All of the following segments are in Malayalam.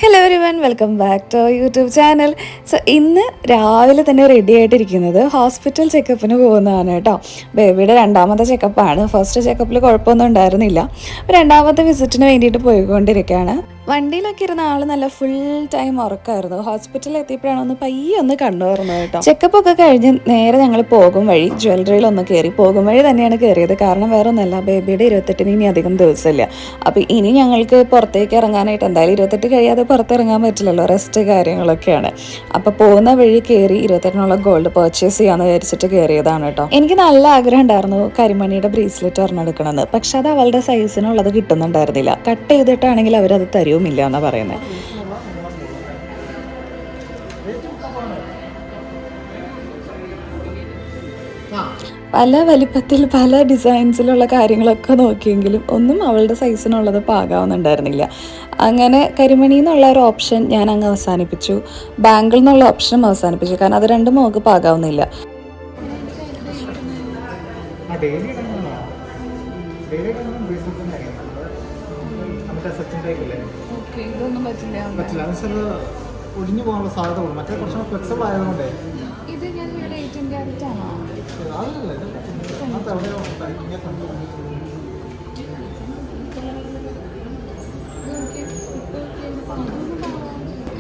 Hello everyone, welcome back to YouTube channel. So ഇന്ന് രാവിലെ തന്നെ റെഡി ആയിട്ടിരിക്കുന്നത് ഹോസ്പിറ്റൽ ചെക്കപ്പിന് പോകുന്നതാണ് കേട്ടോ. ബേബിയുടെ രണ്ടാമത്തെ ചെക്കപ്പാണ്. ഫസ്റ്റ് ചെക്കപ്പിൽ കുഴപ്പമൊന്നും ഉണ്ടായിരുന്നില്ല. രണ്ടാമത്തെ വിസിറ്റിന് വേണ്ടിയിട്ട് പോയിക്കൊണ്ടിരിക്കുകയാണ്. വണ്ടിയിലൊക്കെ ഇരുന്ന ആൾ നല്ല ഫുൾ ടൈം ഉറക്കമായിരുന്നു. ഹോസ്പിറ്റലിൽ എത്തിയപ്പോഴാണ് ഒന്ന് പയ്യെ ഒന്ന് കണ്ടു തുറന്നത് കേട്ടോ. ചെക്കപ്പ് ഒക്കെ കഴിഞ്ഞ് നേരെ ഞങ്ങൾ പോകും വഴി ജ്വല്ലറിയിലൊന്ന് കയറി. പോകും വഴി തന്നെയാണ് കയറിയത്. കാരണം വേറെ ഒന്നല്ല, ബേബിയുടെ 28-ന് ഇനി അധികം ദിവസമില്ല. അപ്പോൾ ഇനി ഞങ്ങൾക്ക് പുറത്തേക്ക് ഇറങ്ങാനായിട്ട് എന്തായാലും 28 കഴിയാതെ പുറത്തിറങ്ങാൻ പറ്റില്ലല്ലോ, റെസ്റ്റ് കാര്യങ്ങളൊക്കെയാണ്. അപ്പോൾ പോകുന്ന വഴി കയറി 28-നുള്ള ഗോൾഡ് പർച്ചേസ് ചെയ്യാമെന്ന് വിചാരിച്ചിട്ട് കയറിയതാണ് കേട്ടോ. എനിക്ക് നല്ല ആഗ്രഹം ഉണ്ടായിരുന്നു കരിമണിയുടെ ബ്രേസ്ലെറ്റ് ഒരെണ്ണെടുക്കണമെന്ന്. പക്ഷെ അത് അവളുടെ സൈസിനുള്ളത് കിട്ടുന്നുണ്ടായിരുന്നില്ല. കട്ട് ചെയ്തിട്ടാണെങ്കിൽ അവരത് തരുമില്ല എന്നാണ് പറയുന്നത്. പല വലിപ്പത്തിൽ പല ഡിസൈൻസിലുള്ള കാര്യങ്ങളൊക്കെ നോക്കിയെങ്കിലും ഒന്നും അവളുടെ സൈസിനുള്ളത് പാകാവുന്നുണ്ടായിരുന്നില്ല. അങ്ങനെ കരിമണി എന്നുള്ള ഒരു ഓപ്ഷൻ ഞാൻ അങ്ങ് അവസാനിപ്പിച്ചു. ബാങ്കിൾ എന്നുള്ള ഓപ്ഷനും അവസാനിപ്പിച്ചു. കാരണം അത് രണ്ടും നമുക്ക് പാകാവുന്നില്ല. ഒടിഞ്ഞു പോകാനുള്ള സാധ്യത ഉണ്ട്. മറ്റേ കുറച്ച് ഫ്ലെക്സിബിൾ ആയതുകൊണ്ട് ഇത് ഞാൻ ഇവിടെ 18 ക്യാരറ്റ് ആണോ?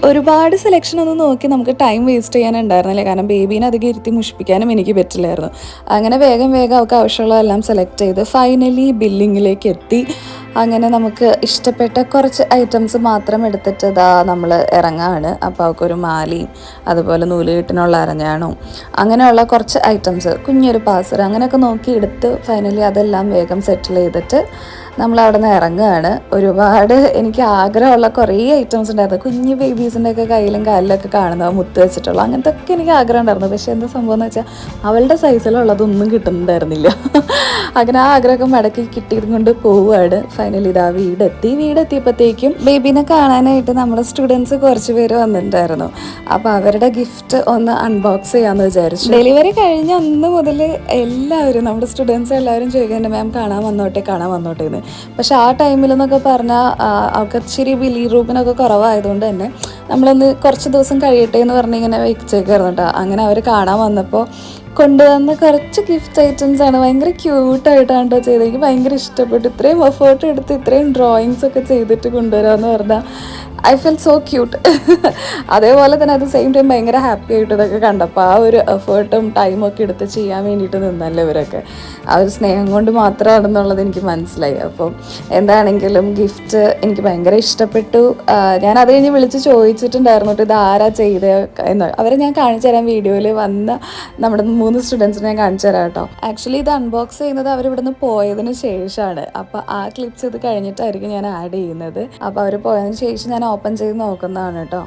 ഒരുപാട് സെലക്ഷൻ ഒന്നും നോക്കി നമുക്ക് ടൈം വേസ്റ്റ് ചെയ്യാനുണ്ടായിരുന്നില്ല. കാരണം ബേബീനെ അധികം ഇരുത്തി മുഷിപ്പിക്കാനും എനിക്ക് പറ്റില്ലായിരുന്നു. അങ്ങനെ വേഗം അവർക്ക് ആവശ്യമുള്ളതെല്ലാം സെലക്ട് ചെയ്ത് ഫൈനലി ബില്ലിങ്ങിലേക്ക് എത്തി. അങ്ങനെ നമുക്ക് ഇഷ്ടപ്പെട്ട കുറച്ച് ഐറ്റംസ് മാത്രം എടുത്തിട്ട് നമ്മൾ ഇറങ്ങാണ്. അപ്പോൾ അവർക്കൊരു മാലയും അതുപോലെ നൂലുകെട്ടിനുള്ള അരഞ്ഞാണും അങ്ങനെയുള്ള കുറച്ച് ഐറ്റംസ്, കുഞ്ഞൊരു പാസർ അങ്ങനെയൊക്കെ നോക്കി എടുത്ത് ഫൈനലി അതെല്ലാം വേഗം സെറ്റിൽ ചെയ്തിട്ട് നമ്മൾ അവിടെ നിന്ന് ഇറങ്ങുകയാണ്. ഒരുപാട് എനിക്ക് ആഗ്രഹമുള്ള കുറേ ഐറ്റംസ് ഉണ്ടായിരുന്നു. കുഞ്ഞു ബേബീസിൻ്റെ ഒക്കെ കയ്യിലും കാലിലൊക്കെ കാണുന്നത് മുത്ത് വെച്ചിട്ടുള്ള അങ്ങനത്തെ ഒക്കെ എനിക്ക് ആഗ്രഹം ഉണ്ടായിരുന്നു. പക്ഷേ എന്താ സംഭവം എന്ന് വെച്ചാൽ അവളുടെ സൈസിലുള്ളതൊന്നും കിട്ടുന്നുണ്ടായിരുന്നില്ല. അങ്ങനെ ആ ആഗ്രഹമൊക്കെ മടക്കി കിട്ടിയത് കൊണ്ട് പോവുകയാണ്. ഫൈനലി ഇതാ വീടെത്തിയപ്പോഴത്തേക്കും ബേബീനെ കാണാനായിട്ട് നമ്മുടെ സ്റ്റുഡൻസ് കുറച്ച് പേര് വന്നിട്ടുണ്ടായിരുന്നു. അപ്പോൾ അവരുടെ ഗിഫ്റ്റ് ഒന്ന് അൺബോക്സ് ചെയ്യാമെന്ന് വിചാരിച്ചു. ഡെലിവറി കഴിഞ്ഞ അന്ന് മുതൽ എല്ലാവരും നമ്മുടെ സ്റ്റുഡൻസ് എല്ലാവരും ചോദിക്കുന്നുണ്ട്, മാം കാണാൻ വന്നോട്ടെ എന്ന്. പക്ഷെ ആ ടൈമിലെന്നൊക്കെ പറഞ്ഞാൽ അവർക്ക് ഇച്ചിരി ബിലി റൂമിനൊക്കെ കുറവായതുകൊണ്ട് തന്നെ നമ്മളൊന്ന് കുറച്ച് ദിവസം കഴിയട്ടെ എന്ന് പറഞ്ഞ് ഇങ്ങനെ വെച്ചേക്കായിരുന്നു കേട്ടോ. അങ്ങനെ അവർ കാണാൻ വന്നപ്പോൾ കൊണ്ടുവന്ന കുറച്ച് ഗിഫ്റ്റ് ഐറ്റംസ് ആണ്. ഭയങ്കര ക്യൂട്ടായിട്ടാണ് കേട്ടോ ചെയ്തത്. എനിക്ക് ഭയങ്കര ഇഷ്ടപ്പെട്ടു. ഇത്രയും എഫേർട്ട് എടുത്ത് ഇത്രയും ഡ്രോയിങ്സ് ഒക്കെ ചെയ്തിട്ട് കൊണ്ടുവരാമെന്ന് പറഞ്ഞാൽ ഐ ഫീൽ സോ ക്യൂട്ട്. അതേപോലെ തന്നെ അറ്റ് സെയിം ടൈം ഭയങ്കര ഹാപ്പി ആയിട്ട് ഇതൊക്കെ കണ്ടപ്പോൾ ആ ഒരു എഫേർട്ടും ടൈമൊക്കെ എടുത്ത് ചെയ്യാൻ വേണ്ടിയിട്ട് നിന്നല്ലേ ഇവരൊക്കെ. ആ ഒരു സ്നേഹം കൊണ്ട് മാത്രമാണെന്നുള്ളത് എനിക്ക് മനസ്സിലായി. അപ്പം എന്താണെങ്കിലും ഗിഫ്റ്റ് എനിക്ക് ഭയങ്കര ഇഷ്ടപ്പെട്ടു. ഞാൻ അത് കഴിഞ്ഞ് വിളിച്ച് ചോദിച്ചിട്ടുണ്ടായിരുന്നു ഇത് ആരാ ചെയ്തത് എന്ന്. അവരെ ഞാൻ കാണിച്ചു തരാം. വീഡിയോയിൽ വന്ന നമ്മുടെ 3 സ്റ്റുഡൻസിനെ ഞാൻ കാണിച്ചു തരാം കേട്ടോ. ആക്ച്വലി ഇത് അൺബോക്സ് ചെയ്യുന്നത് അവരിവിടുന്ന് പോയതിന് ശേഷമാണ്. അപ്പോൾ ആ ക്ലിപ്സ് ഇത് കഴിഞ്ഞിട്ടായിരിക്കും ഞാൻ ആഡ് ചെയ്യുന്നത്. അപ്പോൾ അവർ പോയതിന് ശേഷം ഞാൻ ഓപ്പൺ ചെയ്ത് നോക്കുന്നതാണ് കേട്ടോ.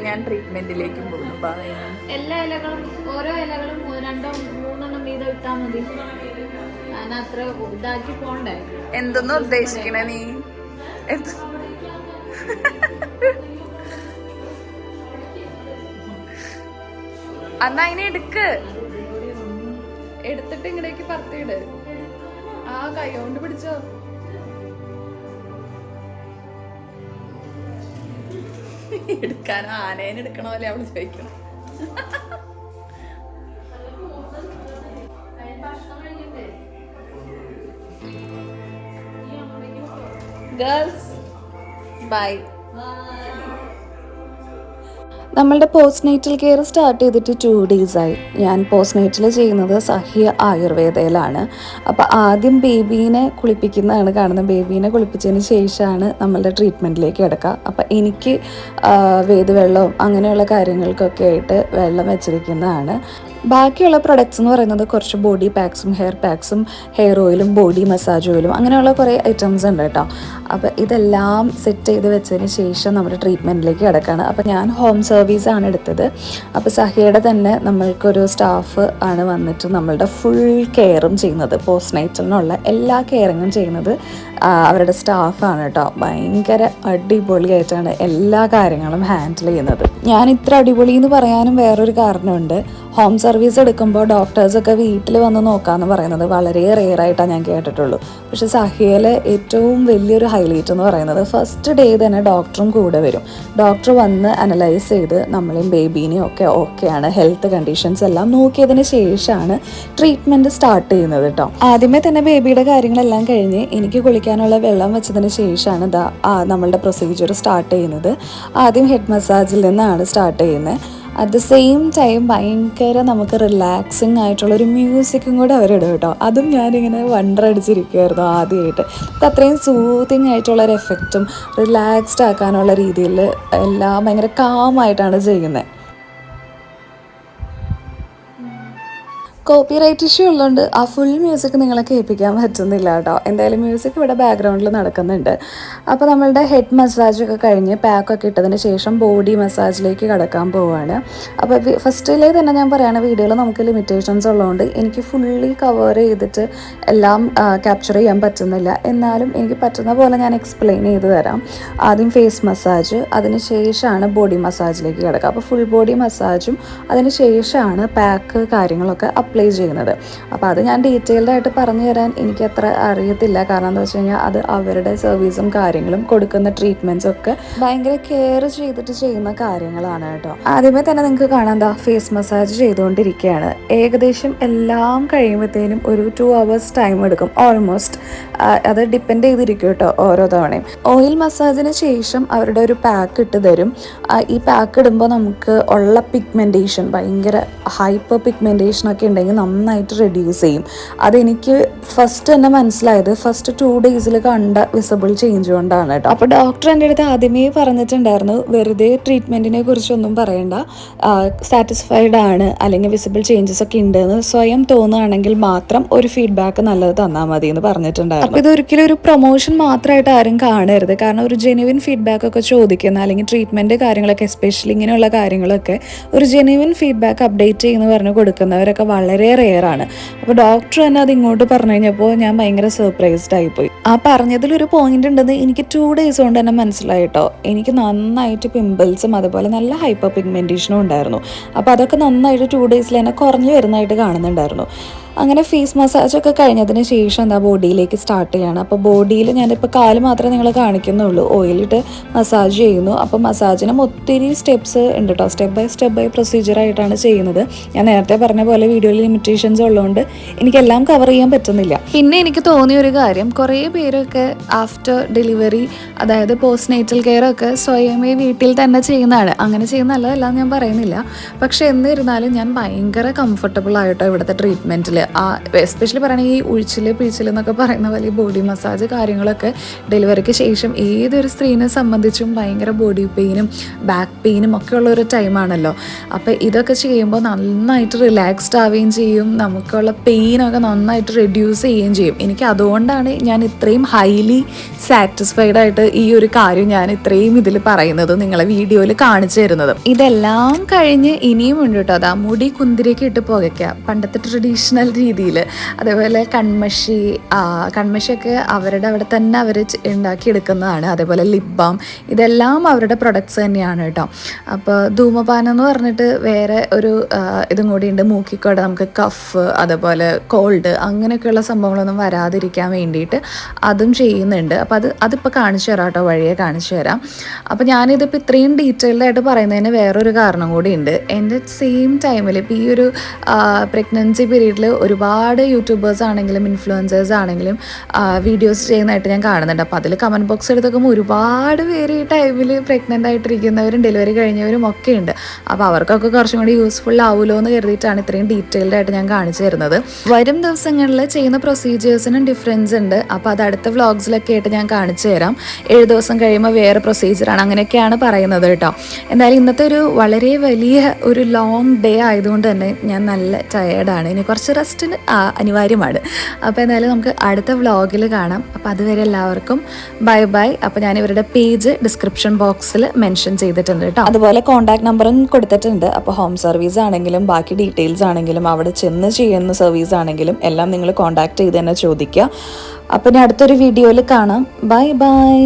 ഞാൻ ട്രീറ്റ്മെന്റിലേക്കും പോകുന്നു. എല്ലാ ഇലകളും ഓരോ ഇലകളും 2-3 വീതം ഇട്ടാ മതി. ഞാൻ അത്ര ഇതാക്കി പോണ്ടേ. എന്തെന്ന് ഉദ്ദേശിക്കണേ നീ? അന്നാ അതിനെ എടുത്തിട്ട് ഇങ്ങടേക്ക് പറത്തിയിട്. ആ കൈ കൊണ്ട് പിടിച്ചോ. എടുക്കാൻ ആനേനെ എടുക്കണ പോലെ അവള് ചോദിക്കണം. Girls bye. നമ്മളുടെ പോസ്റ്റ് നൈറ്റൽ കെയർ സ്റ്റാർട്ട് ചെയ്തിട്ട് 2 days ആയി. ഞാൻ പോസ്റ്റ് നൈറ്റൽ ചെയ്യുന്നത് സഹ്യ ആയുർവേദയിലാണ്. അപ്പോൾ ആദ്യം ബേബീനെ കുളിപ്പിക്കുന്നതാണ് കാണുന്നത്. ബേബീനെ കുളിപ്പിച്ചതിന് ശേഷമാണ് നമ്മളുടെ ട്രീറ്റ്മെൻറ്റിലേക്ക് കിടക്കുക. അപ്പോൾ എനിക്ക് വേദവെള്ളവും അങ്ങനെയുള്ള കാര്യങ്ങൾക്കൊക്കെ ആയിട്ട് വെള്ളം വെച്ചിരിക്കുന്നതാണ്. ബാക്കിയുള്ള പ്രൊഡക്ട്സ് എന്ന് പറയുന്നത് കുറച്ച് ബോഡി പാക്സും ഹെയർ ഓയിലും ബോഡി മസാജ് ഓയിലും അങ്ങനെയുള്ള കുറേ ഐറ്റംസ് ഉണ്ട് കേട്ടോ. അപ്പോൾ ഇതെല്ലാം സെറ്റ് ചെയ്ത് വെച്ചതിന് ശേഷം നമ്മുടെ ട്രീറ്റ്മെൻറ്റിലേക്ക് കിടക്കുകയാണ്. അപ്പോൾ ഞാൻ ഹോം സർവീസാണ് എടുത്തത്. അപ്പോൾ സഹയുടെ തന്നെ നമ്മൾക്കൊരു സ്റ്റാഫ് ആണ് വന്നിട്ട് നമ്മളുടെ ഫുൾ കെയറും ചെയ്യുന്നത്. പോസ്റ്റ് നൈറ്റിനുള്ള എല്ലാ കെയറിങ്ങും ചെയ്യുന്നത് അവരുടെ സ്റ്റാഫാണ് കേട്ടോ. ഭയങ്കര അടിപൊളിയായിട്ടാണ് എല്ലാ കാര്യങ്ങളും ഹാൻഡിൽ ചെയ്യുന്നത്. ഞാൻ ഇത്ര അടിപൊളി എന്ന് പറയാനും വേറൊരു കാരണമുണ്ട്. ഹോം സർവീസ് എടുക്കുമ്പോൾ ഡോക്ടേഴ്സൊക്കെ വീട്ടിൽ വന്ന് നോക്കാമെന്ന് പറയുന്നത് വളരെ റെയറായിട്ടാണ് ഞാൻ കേട്ടിട്ടുള്ളൂ. പക്ഷെ സഹിയയിലെ ഏറ്റവും വലിയൊരു ഹൈലൈറ്റ് എന്ന് പറയുന്നത് ഫസ്റ്റ് ഡേ തന്നെ ഡോക്ടറും കൂടെ വരും. ഡോക്ടർ വന്ന് അനലൈസ് ചെയ്ത് നമ്മളെയും ബേബീനെയും ഒക്കെ ഓക്കെയാണ്, ഹെൽത്ത് കണ്ടീഷൻസ് എല്ലാം നോക്കിയതിന് ശേഷമാണ് ട്രീറ്റ്മെൻറ്റ് സ്റ്റാർട്ട് ചെയ്യുന്നത് കേട്ടോ. ആദ്യമേ തന്നെ ബേബിയുടെ കാര്യങ്ങളെല്ലാം കഴിഞ്ഞ് എനിക്ക് കുളിക്കാനുള്ള വെള്ളം വെച്ചതിന് ശേഷമാണ് നമ്മളുടെ പ്രൊസീജിയർ സ്റ്റാർട്ട് ചെയ്യുന്നത്. ആദ്യം ഹെഡ് മസാജിൽ നിന്നാണ് സ്റ്റാർട്ട് ചെയ്യുന്നത്. അറ്റ് ദ സെയിം ടൈം ഭയങ്കര നമുക്ക് റിലാക്സിങ് ആയിട്ടുള്ളൊരു മ്യൂസിക്കും കൂടെ അവരിടും കേട്ടോ. അതും ഞാനിങ്ങനെ വണ്ടർ അടിച്ചിരിക്കുമായിരുന്നു ആദ്യമായിട്ട്. അപ്പം അത്രയും സൂത്തിങ് ആയിട്ടുള്ളൊരു എഫക്റ്റും റിലാക്സ്ഡ് ആക്കാനുള്ള രീതിയിൽ എല്ലാം ഭയങ്കര കാമായിട്ടാണ് ചെയ്യുന്നത്. കോപ്പിറൈറ്റ് ഇഷ്യൂ ഉള്ളതുകൊണ്ട് ആ ഫുൾ മ്യൂസിക് നിങ്ങളെ കേൾപ്പിക്കാൻ പറ്റുന്നില്ല കേട്ടോ. എന്തായാലും മ്യൂസിക് ഇവിടെ ബാക്ക്ഗ്രൗണ്ടിൽ നടക്കുന്നുണ്ട്. അപ്പോൾ നമ്മളുടെ ഹെഡ് മസാജൊക്കെ കഴിഞ്ഞ് പാക്കൊക്കെ ഇട്ടതിന് ശേഷം ബോഡി മസാജിലേക്ക് കടക്കാൻ പോവുകയാണ്. അപ്പോൾ ഫസ്റ്റിലേ തന്നെ ഞാൻ പറയുകയാണ്, വീഡിയോയിൽ നമുക്ക് ലിമിറ്റേഷൻസ് ഉള്ളതുകൊണ്ട് എനിക്ക് ഫുള്ളി കവർ ചെയ്തിട്ട് എല്ലാം ക്യാപ്ചർ ചെയ്യാൻ പറ്റുന്നില്ല. എന്നാലും എനിക്ക് പറ്റുന്ന പോലെ ഞാൻ എക്സ്പ്ലെയിൻ ചെയ്ത് തരാം. ആദ്യം ഫേസ് മസാജ്, അതിന് ശേഷമാണ് ബോഡി മസാജിലേക്ക് കിടക്കുക. അപ്പോൾ ഫുൾ ബോഡി മസാജും അതിന് ശേഷമാണ് പാക്ക് കാര്യങ്ങളൊക്കെ അപ്ലൈ ചെയ്യുന്നത്. അപ്പോൾ അത് ഞാൻ ഡീറ്റെയിൽഡ് ആയിട്ട് പറഞ്ഞു തരാൻ എനിക്ക് അത്ര അറിയത്തില്ല. കാരണം എന്താ വെച്ച് കഴിഞ്ഞാൽ അത് അവരുടെ സർവീസും കാര്യങ്ങളും കൊടുക്കുന്ന ട്രീറ്റ്മെൻറ്റ്സ് ഒക്കെ ഭയങ്കര കെയർ ചെയ്തിട്ട് ചെയ്യുന്ന കാര്യങ്ങളാണ് കേട്ടോ. ആദ്യമേ തന്നെ നിങ്ങൾക്ക് കാണാം, എന്താ ഫേസ് മസാജ് ചെയ്തുകൊണ്ടിരിക്കുകയാണ്. ഏകദേശം എല്ലാം കഴിയുമ്പോഴത്തേനും ഒരു 2 hours ടൈം എടുക്കും ഓൾമോസ്റ്റ്. അത് ഡിപ്പെൻഡ് ചെയ്തിരിക്കും കേട്ടോ ഓരോ തവണയും. ഓയിൽ മസാജിന് ശേഷം അവരുടെ ഒരു പാക്ക് ഇട്ട് തരും. ഈ പാക്ക് ഇടുമ്പോൾ നമുക്ക് ഉള്ള പിഗ്മെൻറ്റേഷൻ, ഭയങ്കര ഹൈപ്പർ പിഗ്മെൻറ്റേഷനൊക്കെ ഉണ്ടെങ്കിൽ നന്നായിട്ട് റെഡ്യൂസ് ചെയ്യും. അതെനിക്ക് ഫസ്റ്റ് തന്നെ മനസ്സിലായത് ഫസ്റ്റ് 2 days കണ്ട വിസിബിൾ ചേഞ്ച് കൊണ്ടാണ് കേട്ടോ. അപ്പോൾ ഡോക്ടർ എൻ്റെ അടുത്ത് ആദ്യമേ പറഞ്ഞിട്ടുണ്ടായിരുന്നു, വെറുതെ ട്രീറ്റ്മെൻറ്റിനെ കുറിച്ചൊന്നും പറയണ്ട, സാറ്റിസ്ഫൈഡ് ആണ് അല്ലെങ്കിൽ വിസിബിൾ ചേഞ്ചസ് ഒക്കെ ഉണ്ടെന്ന് സ്വയം തോന്നുകയാണെങ്കിൽ മാത്രം ഒരു ഫീഡ്ബാക്ക് നല്ലത് തന്നാൽ മതി എന്ന് പറഞ്ഞിട്ടുണ്ടായിരുന്നു. അപ്പോൾ ഇതൊരിക്കലും ഒരു പ്രൊമോഷൻ മാത്രമായിട്ട് ആരും കാണരുത്. കാരണം ഒരു ജെന്യുവിൻ ഫീഡ്ബാക്ക് ഒക്കെ ചോദിക്കുന്ന അല്ലെങ്കിൽ ട്രീറ്റ്മെൻറ്റ് കാര്യങ്ങളൊക്കെ എസ്പെഷ്യലി ഇങ്ങനെയുള്ള കാര്യങ്ങളൊക്കെ ഒരു ജെന്യുവിൻ ഫീഡ്ബാക്ക് അപ്ഡേറ്റ് ചെയ്യുന്ന പറഞ്ഞ് കൊടുക്കുന്നവരൊക്കെ വളരെ റെയറാണ്. അപ്പോൾ ഡോക്ടർ തന്നെ അത് ഇങ്ങോട്ട് പറഞ്ഞു കഴിഞ്ഞപ്പോൾ ഞാൻ ഭയങ്കര സർപ്രൈസ്ഡ് ആയിപ്പോയി. ആ പറഞ്ഞതിലൊരു പോയിന്റ് ഉണ്ടെന്ന് എനിക്ക് 2 days കൊണ്ട് തന്നെ മനസ്സിലായി കേട്ടോ. എനിക്ക് നന്നായിട്ട് പിമ്പിൾസും അതുപോലെ നല്ല ഹൈപ്പർ പിഗ്മെൻറ്റേഷനും ഉണ്ടായിരുന്നു. അപ്പോൾ അതൊക്കെ നന്നായിട്ട് 2 days തന്നെ കുറഞ്ഞു വരുന്നതായിട്ട് കാണുന്നുണ്ടായിരുന്നു. അങ്ങനെ ഫേസ് മസാജൊക്കെ കഴിഞ്ഞതിന് ശേഷം എന്താ ബോഡിയിലേക്ക് സ്റ്റാർട്ട് ചെയ്യാണ്. അപ്പോൾ ബോഡിയിൽ ഞാനിപ്പോൾ കാല് മാത്രമേ നിങ്ങൾ കാണിക്കുന്നുള്ളൂ, ഓയിലിട്ട് മസാജ് ചെയ്യുന്നു. അപ്പോൾ മസാജിനും ഒത്തിരി സ്റ്റെപ്സ് ഉണ്ട് കേട്ടോ. സ്റ്റെപ്പ് ബൈ പ്രൊസീജിയറായിട്ടാണ് ചെയ്യുന്നത്. ഞാൻ നേരത്തെ പറഞ്ഞ പോലെ വീഡിയോയിൽ ലിമിറ്റേഷൻസ് ഉള്ളതുകൊണ്ട് എനിക്കെല്ലാം കവർ ചെയ്യാൻ പറ്റുന്നില്ല. പിന്നെ എനിക്ക് തോന്നിയ ഒരു കാര്യം, കുറേ പേരൊക്കെ ആഫ്റ്റർ ഡെലിവറി, അതായത് പോസ്റ്റ് നേറ്റൽ കെയർ ഒക്കെ സ്വയമേ വീട്ടിൽ തന്നെ ചെയ്യുന്നതാണ്. അങ്ങനെ ചെയ്യുന്ന നല്ലതല്ല ഞാൻ പറയുന്നില്ല. പക്ഷെ എന്നിരുന്നാലും ഞാൻ ഭയങ്കര കംഫർട്ടബിൾ ആയിട്ടോ ഇവിടുത്തെ ട്രീറ്റ്മെൻറ്റിൽ. എസ്പെഷ്യലി പറയുകയാണെങ്കിൽ ഈ പിഴിച്ചിൽ എന്നൊക്കെ പറയുന്ന പോലെ ബോഡി മസാജ് കാര്യങ്ങളൊക്കെ ഡെലിവറിക്ക് ശേഷം ഏതൊരു സ്ത്രീനെ സംബന്ധിച്ചും ഭയങ്കര ബോഡി പെയിനും ബാക്ക് പെയിനും ഒക്കെ ഉള്ളൊരു ടൈമാണല്ലോ. അപ്പോൾ ഇതൊക്കെ ചെയ്യുമ്പോൾ നന്നായിട്ട് റിലാക്സ്ഡ് ആവുകയും ചെയ്യും, നമുക്കുള്ള പെയിനൊക്കെ നന്നായിട്ട് റെഡ്യൂസ് ചെയ്യുകയും ചെയ്യും. എനിക്ക് അതുകൊണ്ടാണ് ഞാൻ ഇത്രയും ഹൈലി സാറ്റിസ്ഫൈഡ് ആയിട്ട് ഈ ഒരു കാര്യം ഞാൻ ഇത്രയും ഇതിൽ പറയുന്നത്, നിങ്ങളെ വീഡിയോയിൽ കാണിച്ചു തരുന്നത്. ഇതെല്ലാം കഴിഞ്ഞ് ഇനിയും ഉണ്ട് കേട്ടോ. അതാ മുടി കുന്തിരിയൊക്കെ ഇട്ട് പുകയ്ക്കുക, പണ്ടത്തെ ട്രഡീഷണൽ രീതിയിൽ. അതേപോലെ കൺമഷിയൊക്കെ അവരുടെ അവിടെ തന്നെ അവർ ഉണ്ടാക്കിയെടുക്കുന്നതാണ്. അതേപോലെ ലിപ് ബാം, ഇതെല്ലാം അവരുടെ പ്രൊഡക്ട്സ് തന്നെയാണ് കേട്ടോ. അപ്പോൾ ധൂമപാനം എന്ന് പറഞ്ഞിട്ട് വേറെ ഒരു ഇതും കൂടിയുണ്ട്. മൂക്കിക്കൂടെ നമുക്ക് കഫ്, അതേപോലെ കോൾഡ്, അങ്ങനെയൊക്കെയുള്ള സംഭവങ്ങളൊന്നും വരാതിരിക്കാൻ വേണ്ടിയിട്ട് അതും ചെയ്യുന്നുണ്ട്. അപ്പോൾ അതിപ്പോൾ കാണിച്ചു തരാം കേട്ടോ, വഴിയെ കാണിച്ചു തരാം. അപ്പോൾ ഞാനിതിപ്പോൾ ഇത്രയും ഡീറ്റെയിൽഡായിട്ട് പറയുന്നതിന് വേറൊരു കാരണം കൂടിയുണ്ട്. എൻ്റെ സെയിം ടൈമിൽ ഇപ്പോൾ ഈ ഒരു പ്രഗ്നൻസി പീരീഡിൽ ഒരുപാട് യൂട്യൂബേഴ്സ് ആണെങ്കിലും ഇൻഫ്ലുവൻസേഴ്സ് ആണെങ്കിലും വീഡിയോസ് ചെയ്യുന്നതായിട്ട് ഞാൻ കാണുന്നുണ്ട്. അപ്പോൾ അതിൽ കമൻറ്റ് ബോക്സ് എടുത്തൊക്കെ ഒരുപാട് പേര് ഈ ടൈമിൽ പ്രഗ്നൻ്റ് ആയിട്ടിരിക്കുന്നവരും ഡെലിവറി കഴിഞ്ഞവരും ഒക്കെ ഉണ്ട്. അപ്പോൾ അവർക്കൊക്കെ കുറച്ചും കൂടി യൂസ്ഫുൾ ആവുമല്ലോ എന്ന് കരുതിയിട്ടാണ് ഇത്രയും ഡീറ്റെയിൽഡ് ആയിട്ട് ഞാൻ കാണിച്ചു തരുന്നത്. വരും ദിവസങ്ങളിൽ ചെയ്യുന്ന പ്രൊസീജിയേഴ്സിനും ഡിഫറൻസ് ഉണ്ട്. അപ്പോൾ അത് അടുത്ത വ്ളോഗ്സിലൊക്കെ ആയിട്ട് ഞാൻ കാണിച്ചു തരാം. 7 ദിവസം കഴിയുമ്പോൾ വേറെ പ്രൊസീജിയറാണ്, അങ്ങനെയൊക്കെയാണ് പറയുന്നത് കേട്ടോ. എന്തായാലും ഇന്നത്തെ ഒരു വളരെ വലിയ ഒരു ലോങ് ഡേ ആയതുകൊണ്ട് തന്നെ ഞാൻ നല്ല ടയേർഡാണ്. ഇനി കുറച്ച് റെസ്റ്റിന് അനിവാര്യമാണ്. അപ്പോൾ എന്തായാലും നമുക്ക് അടുത്ത വ്ളോഗിൽ കാണാം. അപ്പോൾ അതുവരെ എല്ലാവർക്കും ബൈ ബൈ. അപ്പോൾ ഞാൻ ഇവരുടെ പേജ് ഡിസ്ക്രിപ്ഷൻ ബോക്സിൽ മെൻഷൻ ചെയ്തിട്ടുണ്ട് കേട്ടോ. അതുപോലെ കോൺടാക്ട് നമ്പറും കൊടുത്തിട്ടുണ്ട്. അപ്പോൾ ഹോം സർവീസ് ആണെങ്കിലും ബാക്കി ഡീറ്റെയിൽസ് ആണെങ്കിലും അവിടെ ചെന്ന് ചെയ്യുന്ന സർവീസ് ആണെങ്കിലും എല്ലാം നിങ്ങൾ കോൺടാക്ട് ചെയ്ത് തന്നെ ചോദിക്കുക. അപ്പം ഇനി അടുത്തൊരു വീഡിയോയിൽ കാണാം. Bye bye.